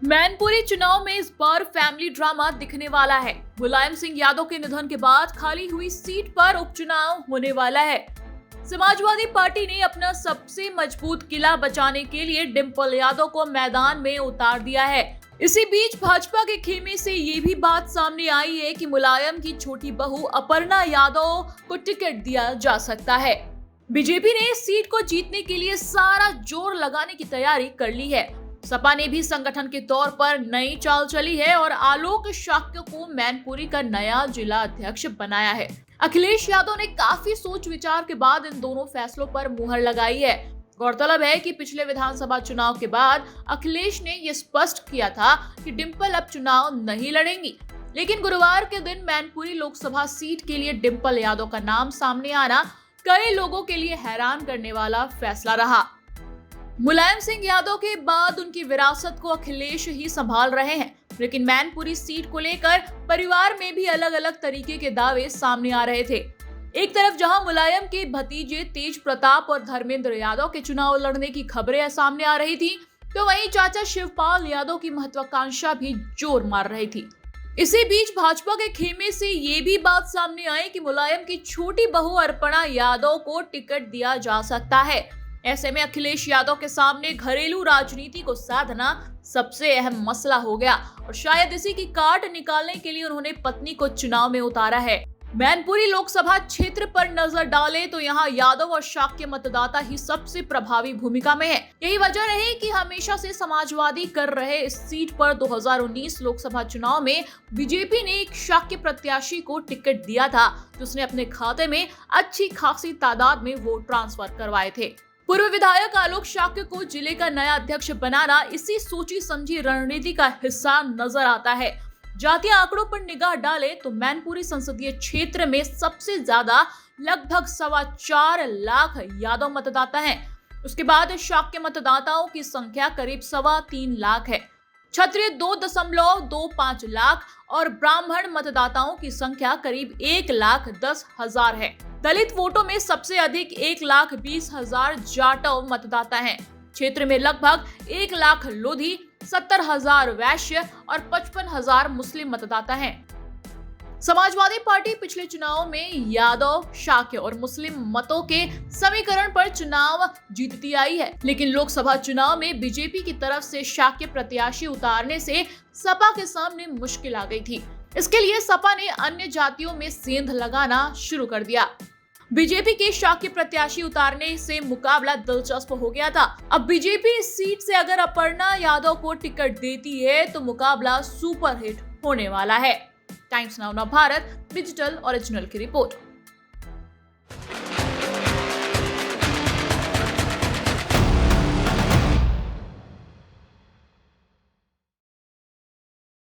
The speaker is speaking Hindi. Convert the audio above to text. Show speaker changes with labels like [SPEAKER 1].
[SPEAKER 1] मैनपुरी चुनाव में इस बार फैमिली ड्रामा दिखने वाला है। मुलायम सिंह यादव के निधन के बाद खाली हुई सीट पर उपचुनाव होने वाला है। समाजवादी पार्टी ने अपना सबसे मजबूत किला बचाने के लिए डिंपल यादव को मैदान में उतार दिया है। इसी बीच भाजपा के खेमे से ये भी बात सामने आई है कि मुलायम की छोटी बहू अपर्णा यादव को टिकट दिया जा सकता है। बीजेपी ने इस सीट को जीतने के लिए सारा जोर लगाने की तैयारी कर ली है। सपा ने भी संगठन के तौर पर नई चाल चली है और आलोक शाक्य को मैनपुरी का नया जिला अध्यक्ष बनाया है। अखिलेश यादव ने काफी सोच विचार के बाद इन दोनों फैसलों पर मुहर लगाई है। गौरतलब है कि पिछले विधानसभा चुनाव के बाद अखिलेश ने यह स्पष्ट किया था कि डिंपल अब चुनाव नहीं लड़ेंगी, लेकिन गुरुवार के दिन मैनपुरी लोकसभा सीट के लिए डिंपल यादव का नाम सामने आना कई लोगों के लिए हैरान करने वाला फैसला रहा। मुलायम सिंह यादव के बाद उनकी विरासत को अखिलेश ही संभाल रहे हैं, लेकिन मैनपुरी सीट को लेकर परिवार में भी अलग अलग तरीके के दावे सामने आ रहे थे। एक तरफ जहां मुलायम के भतीजे तेज प्रताप और धर्मेंद्र यादव के चुनाव लड़ने की खबरें सामने आ रही थी, तो वहीं चाचा शिवपाल यादव की महत्वाकांक्षा भी जोर मार रही थी। इसी बीच भाजपा के खेमे से ये भी बात सामने आई कि मुलायम की छोटी बहू अर्पणा यादव को टिकट दिया जा सकता है। ऐसे में अखिलेश यादव के सामने घरेलू राजनीति को साधना सबसे अहम मसला हो गया और शायद इसी की काट निकालने के लिए उन्होंने पत्नी को चुनाव में उतारा है। मैनपुरी लोकसभा क्षेत्र पर नजर डालें तो यहाँ यादव और शाक्य मतदाता ही सबसे प्रभावी भूमिका में है। यही वजह रही कि हमेशा से समाजवादी कर रहे इस सीट पर 2019 लोकसभा चुनाव में बीजेपी ने एक शाक्य प्रत्याशी को टिकट दिया था, जिसने अपने खाते में अच्छी खासी तादाद में वोट ट्रांसफर करवाए थे। पूर्व विधायक आलोक शाक्य को जिले का नया अध्यक्ष बनाना इसी सोची समझी रणनीति का हिस्सा नजर आता है। जातीय आंकड़ों पर निगाह डाले तो मैनपुरी संसदीय क्षेत्र में सबसे ज्यादा लगभग 4.25 लाख यादव मतदाता हैं। उसके बाद शाक्य मतदाताओं की संख्या करीब 3.25 लाख है। क्षत्रिय 2.25 लाख और ब्राह्मण मतदाताओं की संख्या करीब 1,10,000 है। दलित वोटों में सबसे अधिक 1,20,000 जाटव मतदाता हैं। क्षेत्र में लगभग 1 लाख लोधी, 70,000 वैश्य और 55,000 मुस्लिम मतदाता हैं। समाजवादी पार्टी पिछले चुनाव में यादव, शाक्य और मुस्लिम मतों के समीकरण पर चुनाव जीतती आई है, लेकिन लोकसभा चुनाव में बीजेपी की तरफ से शाक्य प्रत्याशी उतारने से सपा के सामने मुश्किल आ गई थी। इसके लिए सपा ने अन्य जातियों में सेंध लगाना शुरू कर दिया। बीजेपी के शाक्य प्रत्याशी उतारने से मुकाबला दिलचस्प हो गया था। अब बीजेपी इस सीट से अगर अपर्णा यादव को टिकट देती है तो मुकाबला सुपरहिट होने वाला है। Times now Bharat digital original की रिपोर्ट।